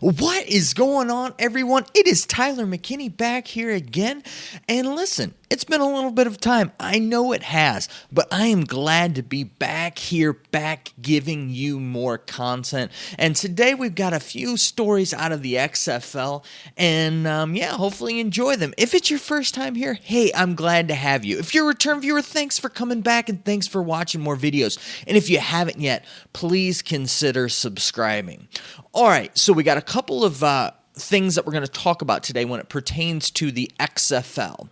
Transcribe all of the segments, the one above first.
What is going on, everyone? It is Tyler McKinney back here again. And listen, it's been a little bit of time. I know it has, but I am glad to be back here, back giving you more content. And today we've got a few stories out of the XFL, and hopefully you enjoy them. If it's your first time here, hey, I'm glad to have you. If you're a return viewer, thanks for coming back and thanks for watching more videos. And if you haven't yet, please consider subscribing. All right, so we got a couple of things that we're going to talk about today when it pertains to the XFL.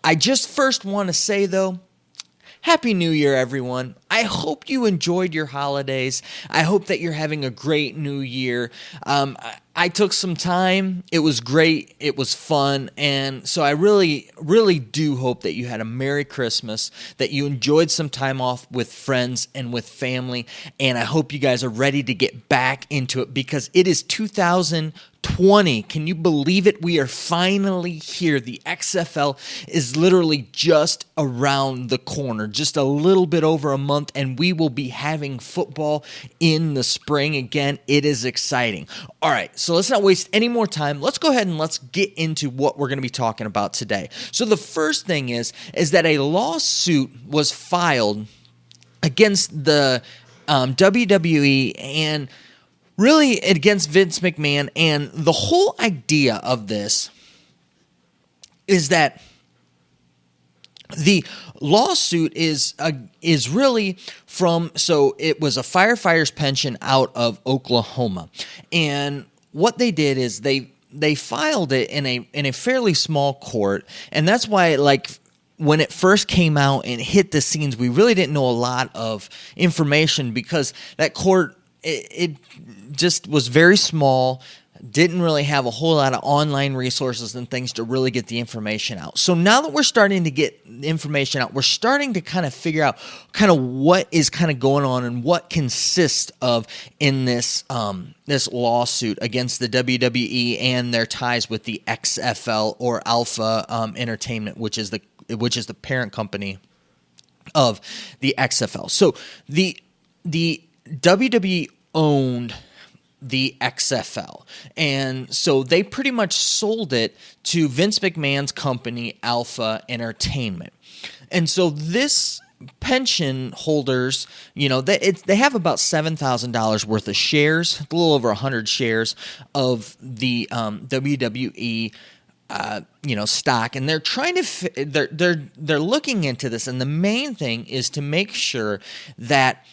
I just first want to say, though, Happy New Year, everyone. I hope you enjoyed your holidays. I hope that you're having a great new year. I took some time. It was great. It was fun. And so I really, really do hope that you had a Merry Christmas, that you enjoyed some time off with friends and with family. And I hope you guys are ready to get back into it because it is 2020. Can you believe it? We are finally here. The XFL is literally just around the corner, just a little bit over a month, and we will be having football in the spring again. It is exciting. All right, so let's not waste any more time. Let's go ahead and let's get into what we're going to be talking about today. So the first thing is that a lawsuit was filed against the WWE and really against Vince McMahon, and the whole idea of this is that the lawsuit is really from, so it was a firefighter's pension out of Oklahoma, and what they did is they filed it in a fairly small court, and that's why when it first came out and hit the scenes, we really didn't know a lot of information because that court it just was very small, didn't really have a whole lot of online resources and things to really get the information out. So now that we're starting to get information out, we're starting to kind of figure out kind of what is kind of going on and what consists of in this this lawsuit against the WWE and their ties with the XFL or Alpha Entertainment, which is the parent company of the XFL. So the WWE owned the XFL, and so they pretty much sold it to Vince McMahon's company, Alpha Entertainment. And so this pension holders, they have about $7,000 worth of shares, a little over 100 shares of the WWE stock, and they're trying to they're looking into this, and the main thing is to make sure that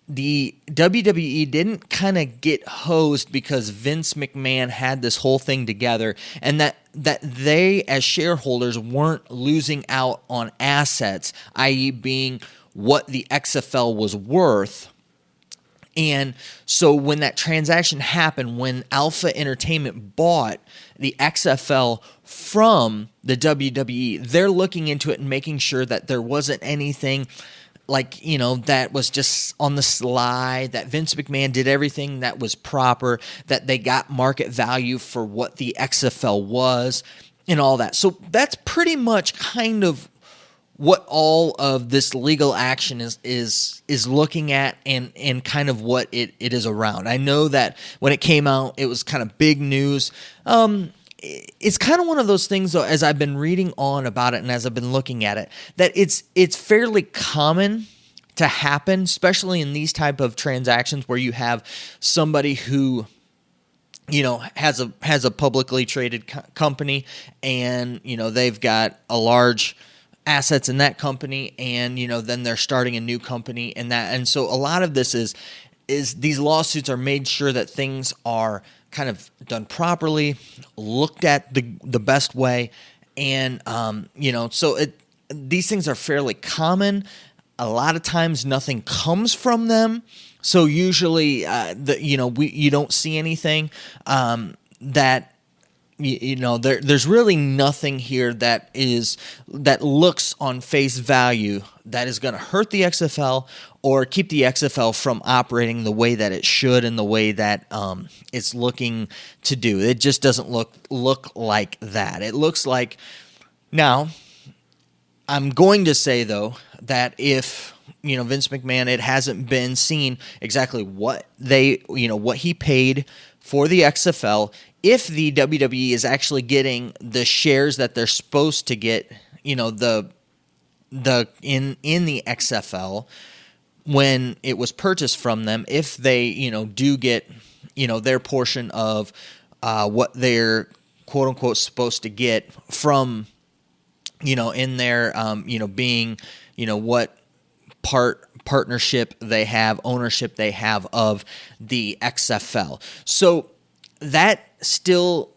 the WWE didn't kind of get hosed because Vince McMahon had this whole thing together, and that they as shareholders weren't losing out on assets, i.e. being what the XFL was worth. And so when that transaction happened, when Alpha Entertainment bought the XFL from the WWE, they're looking into it and making sure that there wasn't anything that was just on the sly, that Vince McMahon did everything that was proper, that they got market value for what the XFL was and all that. So that's pretty much kind of what all of this legal action is looking at and kind of what it is around. I know that when it came out, it was kind of big news. It's kind of one of those things, though, as I've been reading on about it and as I've been looking at it, that it's fairly common to happen, especially in these type of transactions where you have somebody who has a publicly traded company, and they've got a large assets in that company, and then they're starting a new company, and so a lot of this is these lawsuits are made sure that things are kind of done properly, looked at the best way, and so these things are fairly common. A lot of times nothing comes from them, so usually you don't see anything that there's really nothing here that looks on face value that is going to hurt the XFL or keep the XFL from operating the way that it should and the way that it's looking to do. It just doesn't look like that. It looks like, now, I'm going to say, though, that if Vince McMahon, it hasn't been seen exactly what he paid for the XFL if the WWE is actually getting the shares that they're supposed to get, in the XFL when it was purchased from them, if they, do get, their portion of what they're quote unquote supposed to get from, in their, being, what partnership they have, ownership they have of the XFL. So that still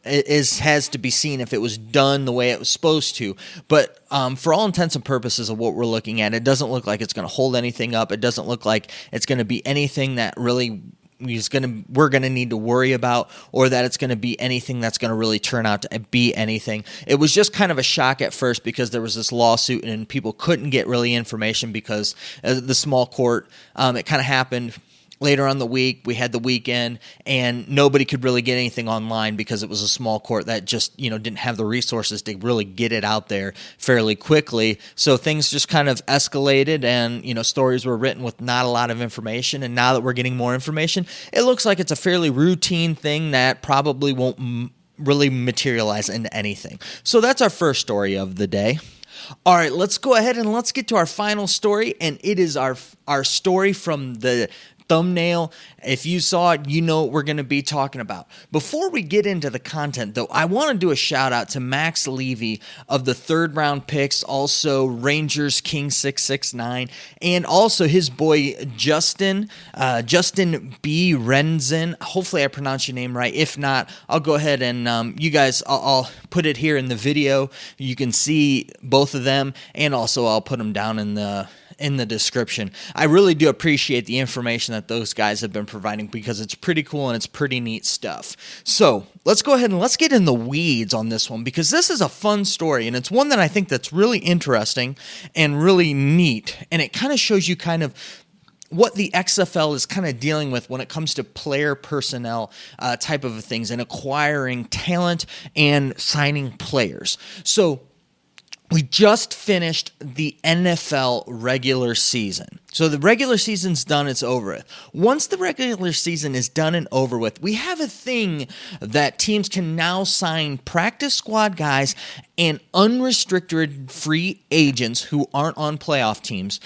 has to be seen if it was done the way it was supposed to. But for all intents and purposes of what we're looking at, it doesn't look like it's going to hold anything up. It doesn't look like it's going to be anything that really we're going to need to worry about, or that it's going to be anything that's going to really turn out to be anything. It was just kind of a shock at first because there was this lawsuit and people couldn't get really information because the small court, it kind of happened later on the week. We had the weekend, and nobody could really get anything online because it was a small court that just, didn't have the resources to really get it out there fairly quickly. So things just kind of escalated, and, stories were written with not a lot of information. And now that we're getting more information, it looks like it's a fairly routine thing that probably won't really materialize into anything. So that's our first story of the day. All right, let's go ahead and let's get to our final story, and it is our story from the thumbnail. If you saw it, you know what we're going to be talking about. Before we get into the content, though, I want to do a shout out to Max Levy of the third round picks, also Rangers King 669, and also his boy Justin Berendzen. Hopefully I pronounced your name right. If not, I'll go ahead and you guys, I'll put it here in the video. You can see both of them, and also I'll put them down in the description. I really do appreciate the information that those guys have been providing because it's pretty cool and it's pretty neat stuff. So let's go ahead and let's get in the weeds on this one, because this is a fun story, and it's one that I think that's really interesting and really neat, and it kind of shows you kind of what the XFL is kind of dealing with when it comes to player personnel type of things and acquiring talent and signing players. So we just finished the NFL regular season. So the regular season's done, it's over with. Once the regular season is done and over with, we have a thing that teams can now sign practice squad guys and unrestricted free agents who aren't on playoff teams.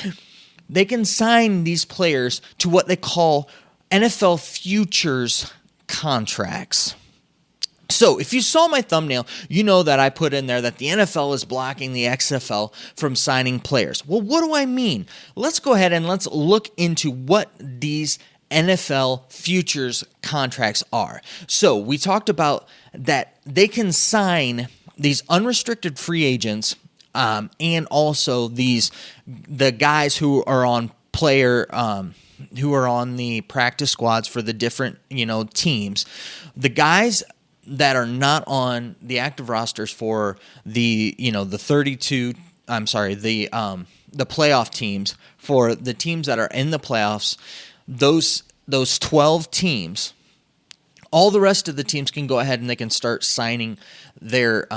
They can sign these players to what they call NFL futures contracts. So if you saw my thumbnail, you know that I put in there that the NFL is blocking the XFL from signing players. Well, what do I mean? Let's go ahead and let's look into what these NFL futures contracts are. So we talked about that they can sign these unrestricted free agents and also the guys who are on who are on the practice squads for the different teams. The guys that are not on the active rosters for the the playoff teams, for the teams that are in the playoffs, those 12 teams, all the rest of the teams can go ahead and they can start signing their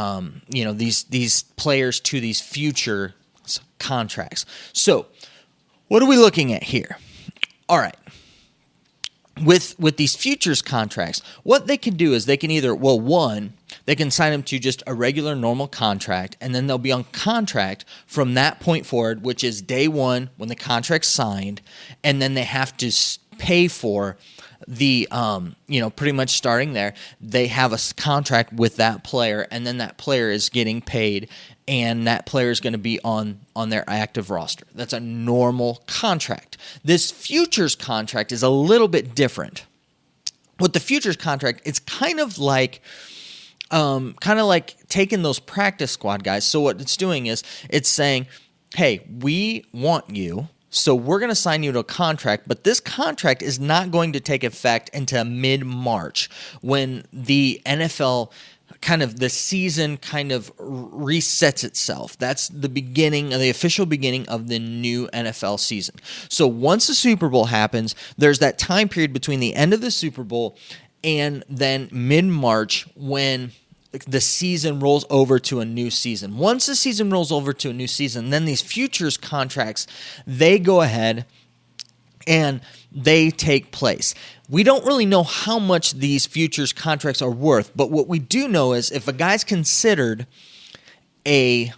these players to these future contracts. So what are we looking at here? All right. With these futures contracts, what they can do is they can either, they can sign them to just a regular normal contract, and then they'll be on contract from that point forward, which is day one when the contract's signed, and then they have to pay for the, pretty much starting there, they have a contract with that player, and then that player is getting paid, and that player is going to be on their active roster. That's a normal contract. This futures contract is a little bit different. With the futures contract, it's kind of like taking those practice squad guys. So what it's doing is it's saying, hey, we want you, so we're going to sign you to a contract, but this contract is not going to take effect until mid-March when the NFL the season resets itself. That's the beginning, the official beginning of the new NFL season. So once the Super Bowl happens, there's that time period between the end of the Super Bowl and then mid-March when the season rolls over to a new season. Once the season rolls over to a new season, then these futures contracts, they go ahead and they take place. we don't really know how much these futures contracts are worth, but what we do know is if a guy's considered a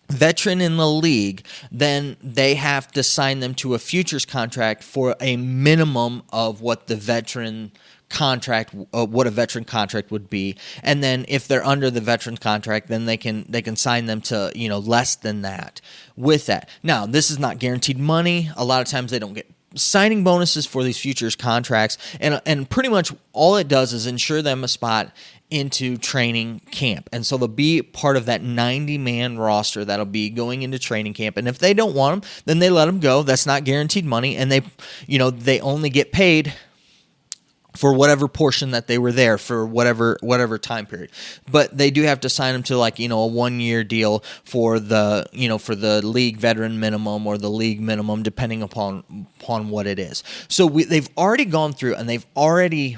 veteran in the league, then they have to sign them to a futures contract for a minimum of what the veteran contract, what a veteran contract would be, and then if they're under the veteran contract, then they can sign them to less than that. With that, now this is not guaranteed money. A lot of times they don't get signing bonuses for these futures contracts, and pretty much all it does is ensure them a spot into training camp. And so they'll be part of that 90-man roster that'll be going into training camp. And if they don't want them, then they let them go. That's not guaranteed money, and they only get paid for whatever portion that they were there for whatever time period. But they do have to sign them to a 1-year deal for the league veteran minimum or the league minimum, depending upon what it is. So they've already gone through and they've already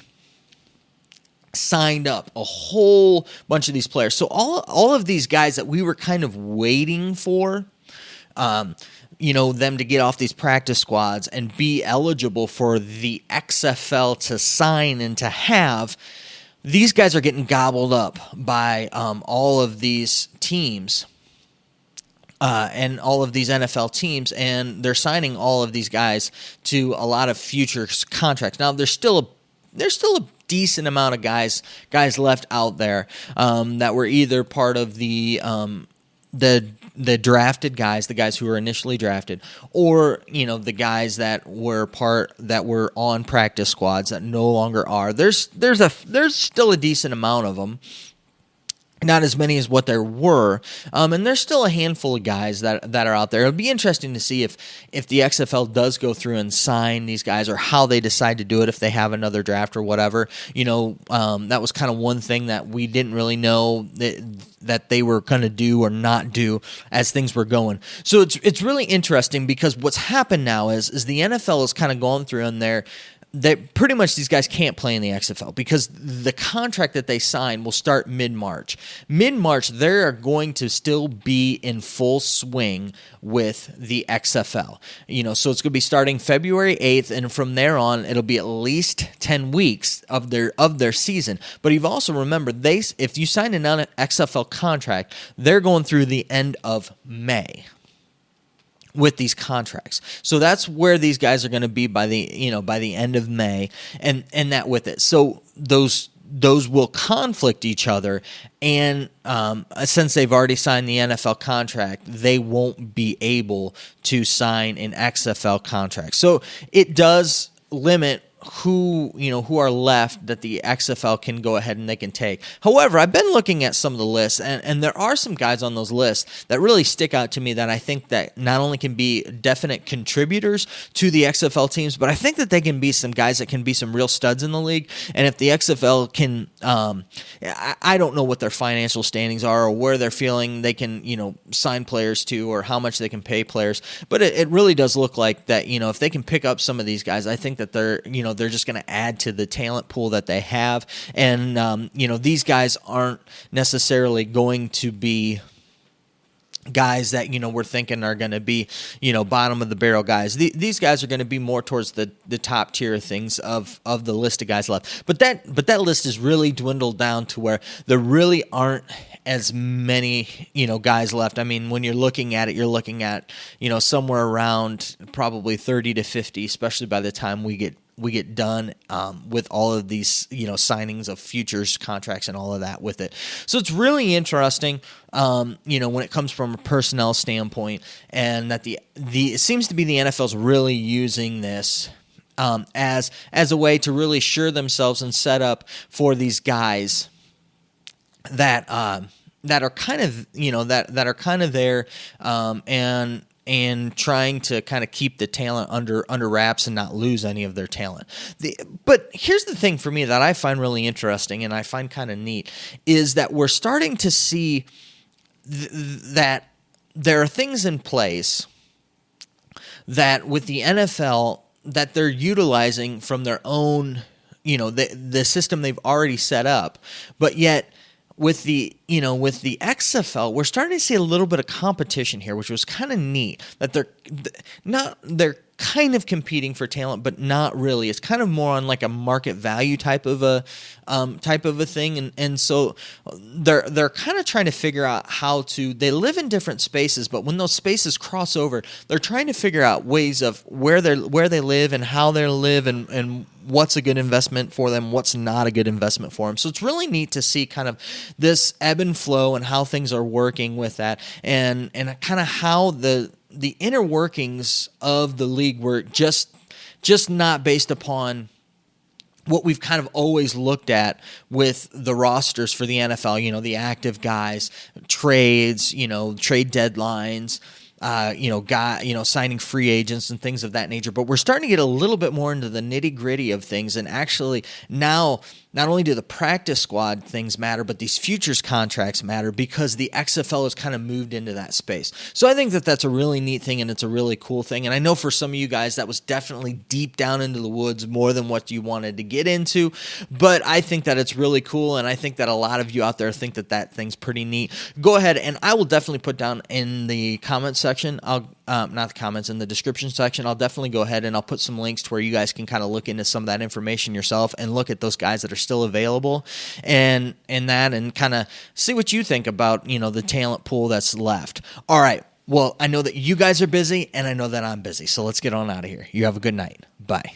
signed up a whole bunch of these players. So all of these guys that we were kind of waiting for, them to get off these practice squads and be eligible for the XFL to sign and to have, these guys are getting gobbled up by all of these teams and all of these NFL teams, and they're signing all of these guys to a lot of futures contracts. Now, there's still a decent amount of guys left out there that were either part of the drafted guys, the guys who were initially drafted, or the guys that were on practice squads that no longer are. There's still a decent amount of them. Not as many as what there were, and there's still a handful of guys that are out there. It'll be interesting to see if the XFL does go through and sign these guys, or how they decide to do it, if they have another draft or whatever. That was kind of one thing that we didn't really know that they were going to do or not do as things were going. So it's really interesting, because what's happened now is the NFL has kind of gone through and that pretty much these guys can't play in the XFL because the contract that they sign will start mid-March. Mid-March, they are going to still be in full swing with the XFL. So it's going to be starting February 8th, and from there on, it'll be at least 10 weeks of their season. But you've also remembered, if you sign an XFL contract, they're going through the end of May with these contracts. So that's where these guys are going to be by the end of May, and that with it. So those will conflict each other, and since they've already signed the NFL contract, they won't be able to sign an XFL contract. So it does limit who are left that the XFL can go ahead and they can take. However, I've been looking at some of the lists, and there are some guys on those lists that really stick out to me that I think that not only can be definite contributors to the XFL teams, but I think that they can be some guys that can be some real studs in the league. And if the XFL can, I don't know what their financial standings are or where they're feeling they can, sign players to, or how much they can pay players, but it really does look like that, if they can pick up some of these guys, I think that they're just going to add to the talent pool that they have. And, these guys aren't necessarily going to be guys that, we're thinking are going to be, bottom of the barrel guys. These guys are going to be more towards the top tier of things of the list of guys left. But that list is really dwindled down to where there really aren't as many, guys left. I mean, when you're looking at somewhere around probably 30 to 50, especially by the time we get done with all of these, signings of futures contracts and all of that with it. So it's really interesting, when it comes from a personnel standpoint, and that it seems to be the NFL's really using this as a way to really assure themselves and set up for these guys that are kind of that are kind of there and trying to kind of keep the talent under wraps and not lose any of their talent. But here's the thing for me that I find really interesting and I find kind of neat is that we're starting to see that there are things in place that with the NFL that they're utilizing from their own, the system they've already set up, but yet with the XFL, we're starting to see a little bit of competition here, which was kind of neat. That they're kind of competing for talent, but not really. It's kind of more on like a market value type of a thing, and so they're kind of trying to figure out how to. They live in different spaces, but when those spaces cross over, they're trying to figure out ways of where they live and how they live and what's a good investment for them, what's not a good investment for them. So it's really neat to see kind of this ebb and flow and how things are working with that, and kind of how the inner workings of the league were just not based upon what we've kind of always looked at with the rosters for the NFL, the active guys, trades, trade deadlines, signing free agents and things of that nature. But we're starting to get a little bit more into the nitty-gritty of things, and actually now not only do the practice squad things matter, but these futures contracts matter because the XFL has kind of moved into that space. So I think that that's a really neat thing, and it's a really cool thing. And I know for some of you guys that was definitely deep down into the woods more than what you wanted to get into, but I think that it's really cool, and I think that a lot of you out there think that thing's pretty neat. Go ahead, and I will definitely put down in the comments section, not the comments, in the description section, I'll definitely go ahead and I'll put some links to where you guys can kind of look into some of that information yourself and look at those guys that are still available and kind of see what you think about, the talent pool that's left. All right. Well, I know that you guys are busy and I know that I'm busy. So let's get on out of here. You have a good night. Bye.